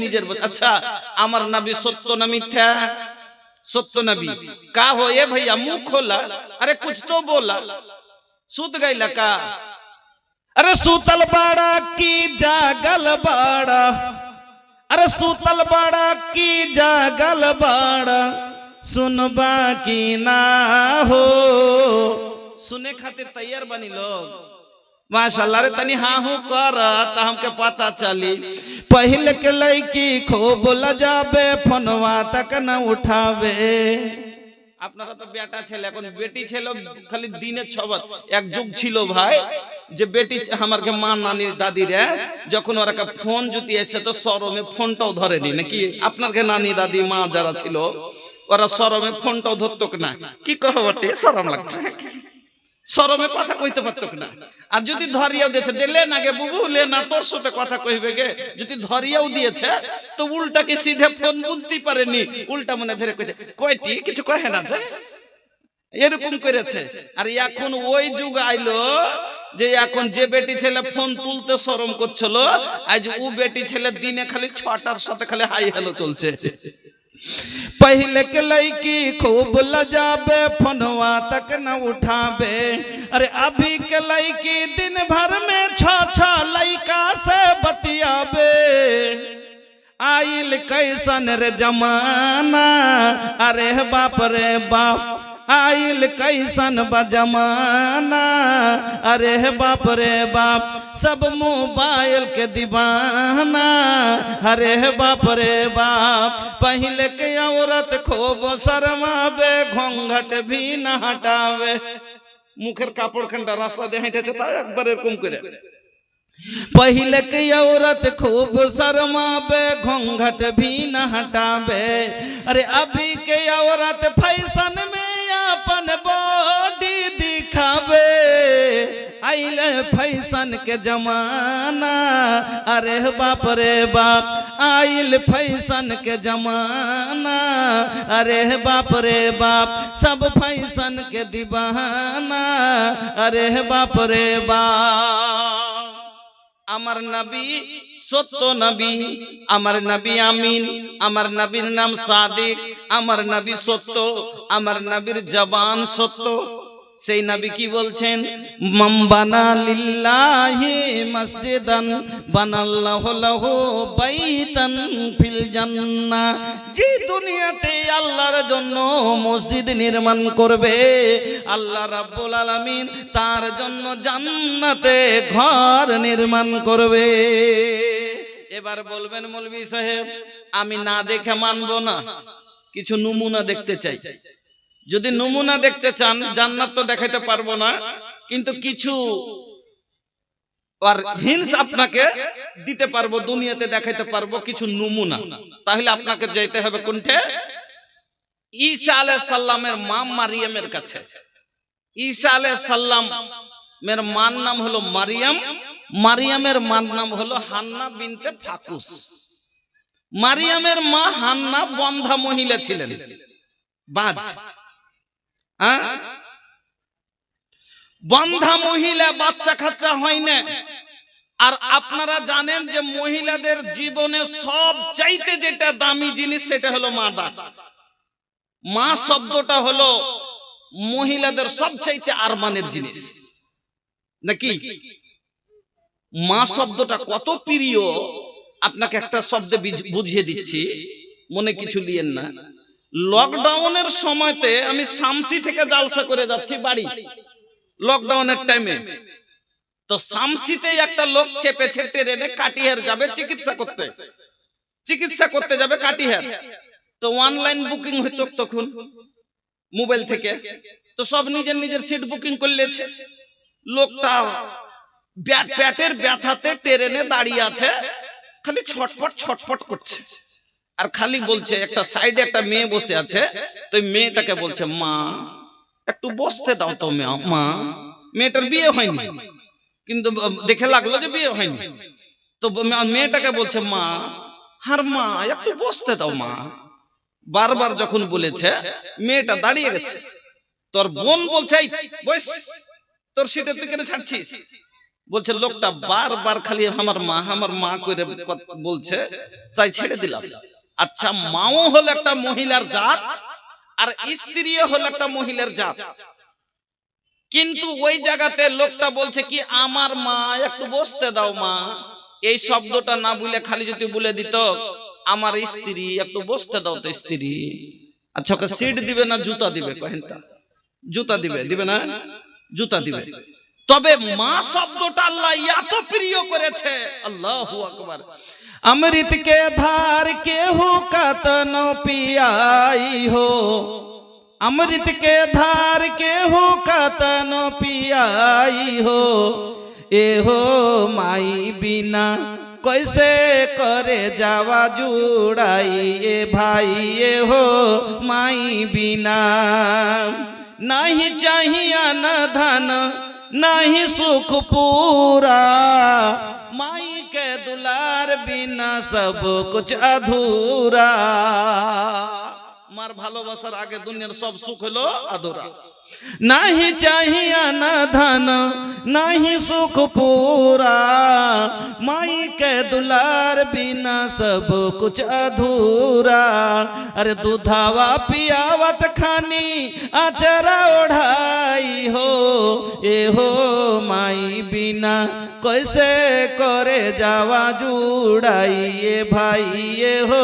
নিজের अच्छा আমার नबी सत्य न मिथ्या सत्य नबी का हो ये भैया मुंह खोला अरे कुछ तो बोला सूत गईला का अरे सूतल बाड़ा की जागल बाड़ा अरे सूतल बाड़ा की जागल बाड़ा सुनबा की ना हो सुने खातिर तैयार बनी लोग माशाल्लाह रे तनी हाँ हूँ कर हमके पता चली पहले के लड़की खूब लजाबे फोनवा तक न उठावे আপনারা তো বেটা ছেলে এখন বেটি ছেলে খালি দিনে ছবত এক যুগ ছিল ভাই যে বেটি আমারকে মা নানি দাদি রে যখন ওরা ফোন জুতি এসে তো শরমে ফোনটাও ধরেনি নাকি আপনারকে নানি দাদি মা যারা ছিল ওরা শরমে ফোনটাও ধরতো না কি কहो বটে শরম লাগছে শরমে কথা কইতে পারতো না আর যদি ধরিয়াও দিয়েছে দিলে না গে বুবু লে না তোর সাথে কথা কইবে গে যদি ধরিয়াও দিয়েছে তো উল্টাকে সিধে ফোন বুঝতে পারেনি উল্টা মনে ধরে কইতে কয়টি কিছু কহে না যায় এরকম করেছে আর এখন ওই যুগ আইলো যে এখন যে বেটি ছেলে ফোন তুলতে শরম করছিল আজ ও বেটি ছেলে দিনে খালি 6টার সাথে খালি হাই হ্যালো চলছে पहले के लड़की खूब लजाबे फोनवा तक न उठाबे अरे अभी के लड़की दिन भर में छह लड़का से बतियाबे आइल कैसन रे जमाना अरे बाप रे बाप आइल कैसन बजमाना अरे बाप रे बाप सब मोबाइल के दीवाना अरे बाप रे बाप पहले के औरत खूब शर्मावे घूंघट भी न हटावे मुखेर कापड़ खंडा रास्ता दे हेटेছে তাও একবার এরকম করে पहले की औरत खूब शर्मावे घूंघट भी न हटावे अरे अभी के औरत फैशन में अपन बॉडी दिखावे आइले फैशन के जमाना अरे बाप रे बाप आइल फैशन के जमाना अरे बाप रे बाप सब फैशन के दीवाना अरे बाप रे बाप আমার নবী সত্য নবী আমার নবী আমিন আমার নবীর নাম সাদিক আমার নবী সত্য আমার নবীর জবান সত্য সেই নবী কি বলছেন মান বানা লিল্লাহি মসজিদান বানাল্লাহু লাহু বাইতান ফিল জান্নাহ যে দুনিয়াতে আল্লাহর জন্য মসজিদ নির্মাণ করবে আল্লাহ রাব্বুল আলামিন তার জন্য জান্নাতে ঘর নির্মাণ করবে এবার বলবেন মৌলভী সাহেব আমি না দেখে মানবো না কিছু নমুনা দেখতে চাই যদি নমুনা দেখতে চান জান্নাত তো দেখাইতে পারবো না কিন্তু কিছু আর হিন্স আপনাকে দিতে পারবো দুনিয়াতে দেখাইতে পারবো কিছু নমুনা তাহলে আপনাকে যেতে হবে কোনটা ঈসা আলাইহিস সালামের মা মারিয়ামের কাছে ঈসা আলাইহিস সালামের মার নাম হলো মারিয়াম মারিয়ামের মার নাম হলো হান্না বিনতে ফাকুস মারিয়ামের মা হান্না বন্ধা মহিলা ছিলেন বাজ বন্ধা মহিলা বাচ্চা কাচ্চা হয় না আর আপনারা জানেন যে মহিলাদের জীবনে সব চাইতে যেটা দামি জিনিস সেটা হলো মা দান মা শব্দটা হলো মহিলাদের সব চাইতে আরমানের জিনিস নাকি মা শব্দটা কত প্রিয় আপনাকে একটা শব্দে বুঝিয়ে দিচ্ছি মনে কিছু লিয়েন না লকডাউনের সময়তে আমি শামসি থেকে জালসা করে যাচ্ছি বাড়ি লকডাউনের টাইমে তো শামসিতে একটা লোক চেপেছে ট্রেনে কাটিহার যাবে চিকিৎসা করতে যাবে কাটিহার তো অনলাইন বুকিং হইতো তখন মোবাইল থেকে তো সব নিজের নিজের সিট বুকিং করলেছে লোকটা পেটের ব্যথাতে ট্রেনে দাঁড়িয়ে আছে খালি ছটফট করছে আর খালি বলছে একটা সাইডে একটা মেয়ে বসে আছে তো মেয়েটাকে বলছে মা একটু বসতে দাও তো মা মেয়েটার বিয়ে হয়নি কিন্তু দেখে লাগলো যে বিয়ে হয়নি তো মেয়েটাকে বলছে মা আর মা একটু বসতে দাও মা বারবার যখন বলেছে মেয়েটা দাঁড়িয়ে গেছে তোর বোন বলছে বস তোর সিটে তুই কেন ছাড়ছিস বলছে লোকটা বারবার খালি আমার মা করে বলছে, তাই ছেড়ে দিলাম। আচ্ছা, মাও হলো একটা মহিলার জাত, আর স্ত্রীও হলো একটা মহিলার জাত, কিন্তু ওই জায়গাতে লোকটা বলছে কি আমার মা, একটু বসতে দাও মা। এই শব্দটা না বলে খালি যদি বলে দিত আমার স্ত্রী, একটু বসতে দাও তো স্ত্রী। আচ্ছা, ওকে সিট দিবে না জুতা দিবে? কহেনটা জুতা দিবে, দিবে না? জুতা দিবে। তবে মা শব্দটা আল্লাহ এত প্রিয় করেছে, আল্লাহু আকবার। अमृत के धार केहू कतन पियाई हो, अमृत के धार केहू कतन पियाई हो, ए हो माई बिना कैसे करे जावा जुड़ाई, ए भाई ए हो माई बिना। नहीं चाहिए न धन नहीं सुख पूरा, माई के दुलार बिना सब कुछ अधूरा। मार भालोबासार आगे दुनियार सब सुख हलो अधूरा। नहीं चाहिए न धन नहीं सुख पूरा, माई के दुलार बिना सब कुछ अधूरा। अरे दूधावा पियावत खानी अचरा ओढ़ाई हो, ए हो माई बिना कैसे करे जावा जुड़ाई, ए भाई ए हो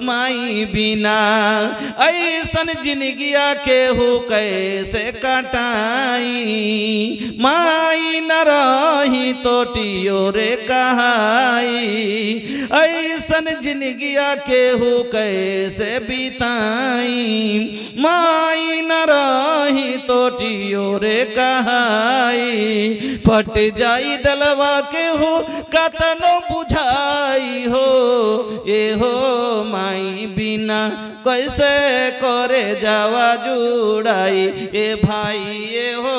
माई बिना। ऐसन जिंदगिया के हो कैसे कटाई, माई न रही तो टियो रे कहाई। ऐसन जिंदगिया के हो कैसे बिताई, माई न रही तो टियो रे कहाई। फट जाई दलवा के हो कतनो बुझाई हो, ए हो माई बिना कैसे करे जावा जुड़ाई, ए भाई ए हो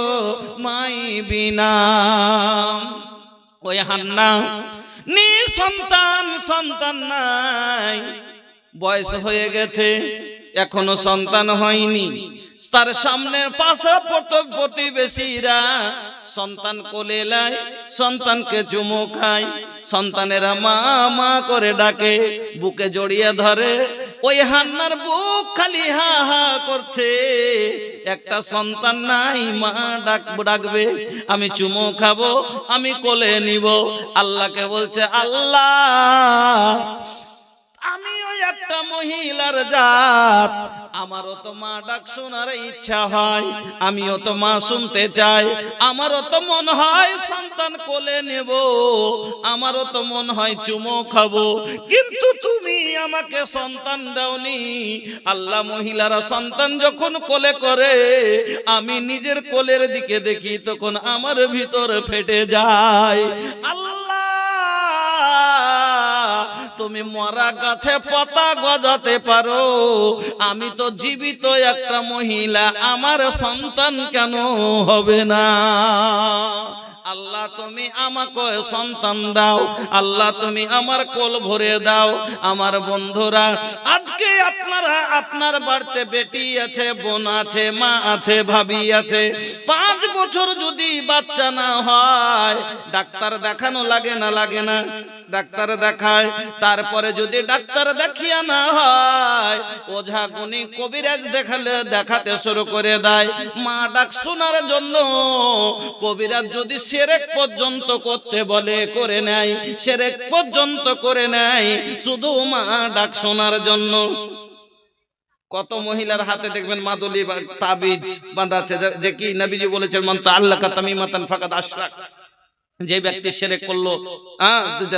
माई बिना। ওই হান্না নি সন্তান, সন্তান নাই, বয়স হয়ে গেছে এখনো সন্তান হয়নি। তার সামনের পাশে প্রতিবেশীরা সন্তান কোলে লাই, সন্তানকে চুমু খায়, সন্তানেরা মা মা করে ডাকে, বুকে জড়িয়ে ধরে। ওই হান্নার বুক খালি হা হা করছে, একটা সন্তান নাই, মা ডাকবে, আমি চুমু খাবো, আমি কোলে নিব। আল্লাহকে বলছে, আল্লাহ আমি ওই একটা মহিলার জাত, আমারও তো মা ডাক শোনার ইচ্ছা হয়, আমিও তো মা শুনতে চাই, আমারও তো মন হয় সন্তান কোলে নেব, আমারও তো মন হয় চুমো খাবো, কিন্তু তুমি আমাকে সন্তান দাওনি। আল্লাহ, মহিলারা সন্তান যখন কোলে করে আমি নিজের কোলের দিকে দেখি, তখন আমার ভিতর ফেটে যায়। আল্লাহ, তুমি মরা গাছে পাতা গজাতে পারো, আমি তো জীবিত একটা মহিলা, আমার সন্তান কেন হবে না? আল্লাহ, তুমি আমাকে সন্তান দাও, আল্লাহ তুমি আমার কোল ভরে দাও। আমার বন্ধুরা, আজকে আপনারা আপনার বাড়িতে বেটি আছে, বোন আছে, মা আছে, ভাবি আছে, 5 বছর যদি বাচ্চা না হয়, ডাক্তার দেখানো লাগে না? লাগে না? ডাক্তার দেখায়। তারপরে যদি ডাক্তার দেখিয়া না হয়, ওঝা গুনি কবিরাজ দেখাতে শুরু করে দেয়। মা ডাক শোনার জন্য কবিরাজ যদি শিরক পর্যন্ত করতে বলে করে নেয়, শিরক পর্যন্ত করে নেয়, শুধু মা ডাক শোনার জন্য। কত মহিলার হাতে দেখবেন মাদুলি তাবিজ বাঁধা আছে, যে কি নবীজি বলেছেন, মান তাআল্লাকা তামিমাতান ফাকাদ আশরাক। যে ব্যক্তি শিরক করলো,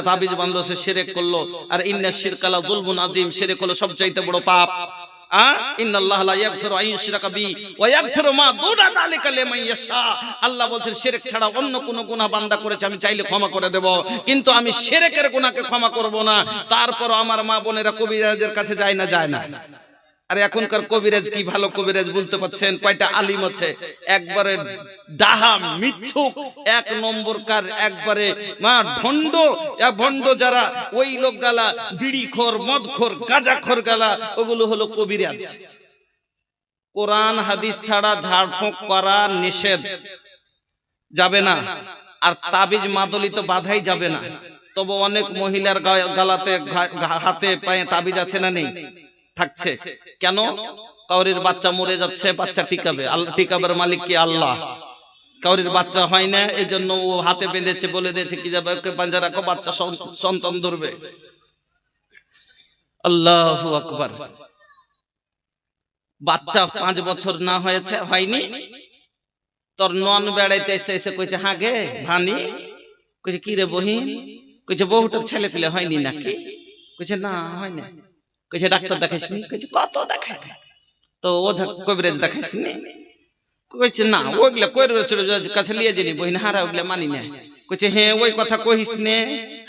তাবিজ বাঁধলো, সে শিরক করলো। আর ইন্নাশ শিরকা লা যুলমুন আযীম, শিরক হলো সবচাইতে বড় পাপ। ইন্নাল্লাহা লা ইয়াগফিরু আন ইউশরাকা বিহি ওয়া ইয়াগফিরু মা দুনা যালিকা লিমান ইয়াশা। আল্লাহ বলেন, শিরক ছাড়া অন্য কোন গুনাহ বান্দা করেছে আমি চাইলে ক্ষমা করে দেব, কিন্তু আমি শিরকের গুনাহকে ক্ষমা করব না। তারপর আমার মা বোনেরা কবিরাজের কাছে যায় না? যায় না? আরে এখনকার কবিরাজ কি ভালো কবিরাজ বলতে পারছেন? কয়টা আলিম আছে, একবারে ডাহা মিথ্যুক, 1 নম্বর কার, একবারে ভণ্ড। ভণ্ড যারা, ওই লোক গালা, বিড়িখোর, মদখোর, গাঁজাখোর গালা, ওগুলো হলো কবিরাজ। কোরআন হাদিস ছাড়া ঝাড়ফুঁক করা নিষেধ, যাবে না। আর তাবিজ মাদলি তো বাধাই যাবে না। তবে অনেক মহিলার গালাতে হাতে পায়ে তাবিজ আছে না নেই? থাকছে। কেন? কাউরির বাচ্চা মরে যাচ্ছে, বাচ্চা টিকাবে, টিকাবের মালিক কি? আল্লাহ। কাউরির বাচ্চা হয় না, এই জন্য ও হাতে বেঁধেছে, বলে দিয়েছে কি যাবে পাঞ্জা রাখো, বাচ্চা সন্তান ধরবে। আল্লাহু আকবার। বাচ্চা 5 বছর না হয়েছে, হয়নি, তোর নন বেড়াইতে এসে কইছে হ্যাঁ গে ভানি, কইছে কি রে বহিন, কইছে বহুটার ছেলে পেলে হয়নি নাকি? কইছে না হয় না। কইছে ডাক্তার দেখাইছিনি? কইছে কত দেখায়। তো ওঝা কবিরাজ দেখাইছিনি? কইছে না, ওইগুলা কবিরাজ কাছে লিয়ে যানি বহিন, হারা ওইগুলা মানি না। কইছে হ্যাঁ ওই কথা কইস নে,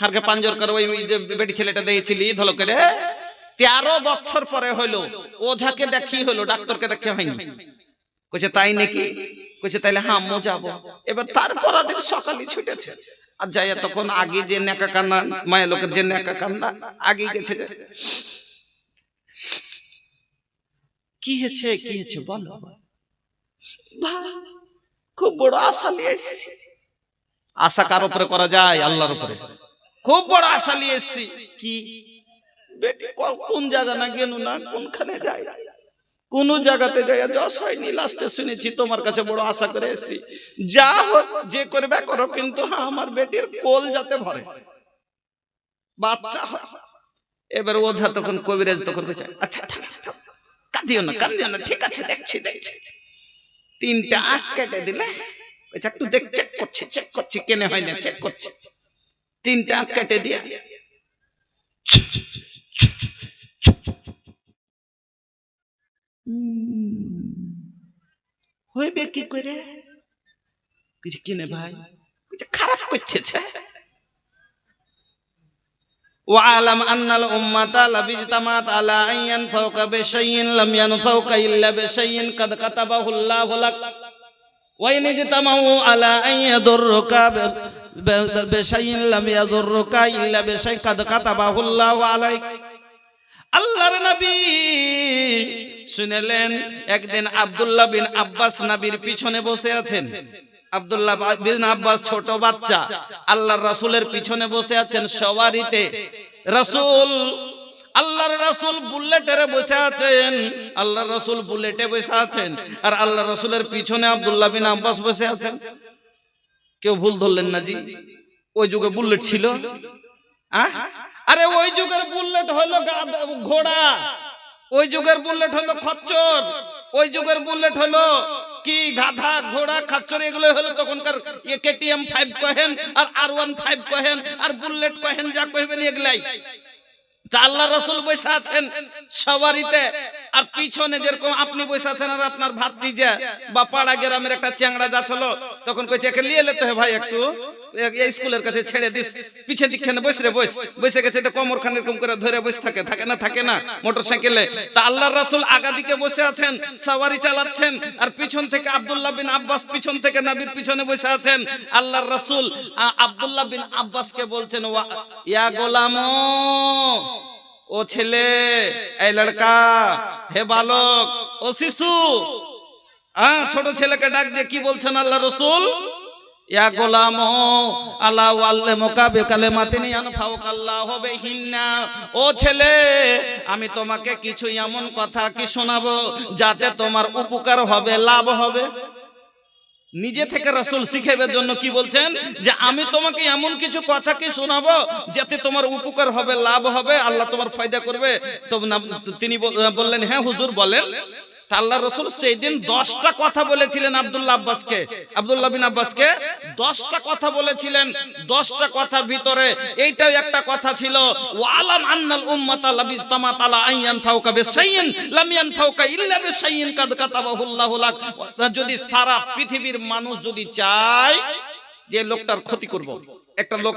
হারকে পাঞ্জর কর, ওই যে বেটি ছেলেটা দিয়েছিলি ধলো করে 13 বছর পরে হইলো, ওঝাকে দেখি হইলো, ডাক্তারকে দেখে হয়নি। কইছে তাই নাকি? কইছে তাইলে হামও যাবো। এবার তারপর দিন সকালে ছুটেছে, আর যাইয়া তখন আগে যে নেকা কান্না, মায়ের লোকের যে নেকা কান্না আগে গেছে। কি হয়েছে কি হয়েছে বলো। খুব বড় আশা নিয়ে এসেছি। আশা কার উপরে করা যায়? আল্লাহর উপরে। খুব বড় আশা নিয়ে এসেছি। কি বেটি কোন জায়গা না গেল না, কোনখানে যায়, কোন জায়গাতে যাইয়া যশ হয়নি, লাস্টে শুনেছি তোমার কাছে বড় আশা করে এসেছি, যা হোক যে করবে করো, কিন্তু আমার বেটির কোল যাতে ভরে, বাচ্চা হয়। এবার ওঝা তখন কবিরাজ তখন কইছে আচ্ছা কাঁদিও না কাঁদিও না, ঠিক আছে দেখছি দেখছি। 3টা আঁখ কেটে দিলে, একটু দেখ, চেক করছি কেনে হয় না, চেক করছি। 3টা আঁখ কেটে দিয়ে হইবে কি করে? কিছু কিনে ভাই খারাপ করতেছে। وعلم أن الأمة لبجتمعت على أن ينفوك بشيء لم ينفوك إلا بشيء قد كتبه الله لك وإن اجتمعوا على أن يضرك بشيء لم يضرك إلا بشيء قد كتبه الله عليك। আল্লাহর নবী শুনলেন, একদিন আব্দুল্লাহ বিন আব্বাস নবীর পিছনে বসে আছেন। আব্দুল্লাহ বিন আব্বাস ছোট বাচ্চা, আল্লাহর রাসূলের পিছনে বসে আছেন সওয়ারিতে। রাসূল, আল্লাহর রাসূল বুলেটে বসে আছেন, আল্লাহর রাসূল বুলেটে বসে আছেন, আর আল্লাহর রাসূলের পিছনে আব্দুল্লাহ বিন আব্বাস বসে আছেন। কেউ ভুল ধরলেন না জি? ওই যুগে বুলেট ছিল? আরে ওই যুগের বুলেট হলো ঘোড়া, ওই যুগের বুলেট হলো খচ্চর, ওই যুগের বুলেট হলো কি গাধা, ঘোড়া, খচ্চর, এগুলো হলো তখনকার KTM 5 কহেন আর R15 কহেন আর বুলেট কহেন, যা কইবেন এগুলাই। আল্লাহ রাসূল বসে আছেন সওয়ারিতে, আর পিছনে যেরকম আপনি বসে আছেন, আর আপনার ভাতিজা বা পাড়া গ্রামের একটা চ্যাংড়া যাচ্ছিল, তখন কইছে একে নিয়ে যেতে হয় ভাই, একটু এই স্কুলের কাছে ছেড়ে দিস, পিছে দিকখানে বস রে, বসে গেছে তো কোমর খান এরকম করে ধরে বসে থাকে না মোটরসাইকেলে। তা আল্লাহর রাসূল আগা দিকে বসে আছেন, সওয়ারি চালাচ্ছেন, আর পিছন থেকে আব্দুল্লাহ বিন আব্বাস পিছন থেকে নবীর পিছনে বসে আছেন। আল্লাহর রাসূল আব্দুল্লাহ বিন আব্বাসকে বলছেন, ইয়া গোলামো, ও ছেলে, এই লড়কা, হে বালক, ও শিশু। ছোট ছেলেকে ডাক দিয়ে কি বলছেন আল্লাহ রাসূল? ইয়া গোলামো আলা ওয়াল্লামুকা বিকালিমাতিন ইয়ানফাউকাল্লাহু বিহিন্না। ও ছেলে, আমি তোমাকে কিছু এমন কথা কি শোনাবো যাতে তোমার উপকার হবে, লাভ হবে। নিজে থেকে রাসূল শিখাবার জন্য কি বলছেন, যে আমি তোমাকে এমন কিছু কথা কি শোনাবো যাতে তোমার উপকার হবে, লাভ হবে, আল্লাহ তোমার ফায়দা করবে। তো তিনি বললেন হ্যাঁ হুজুর বলেন। আল্লাহ রাসূল সেদিন 10টা কথা বলেছিলেন আব্দুল্লাহ বিন আব্বাসকে 10টা কথা বলেছিলেন। 10টা কথার ভিতরে এইটাও একটা কথা ছিল, ওয়ালাম আন্নাল উম্মাতা লাবিজতামাত আলা আন ইয়ানফাউকা বিশাইইন লাম ইয়ানফাউকা ইল্লা বিশাইইন কাদ কাতাবাহু আল্লাহু লাক। যদি সারা পৃথিবীর মানুষ যদি চায় যে লোকটার ক্ষতি করব, একটা লোক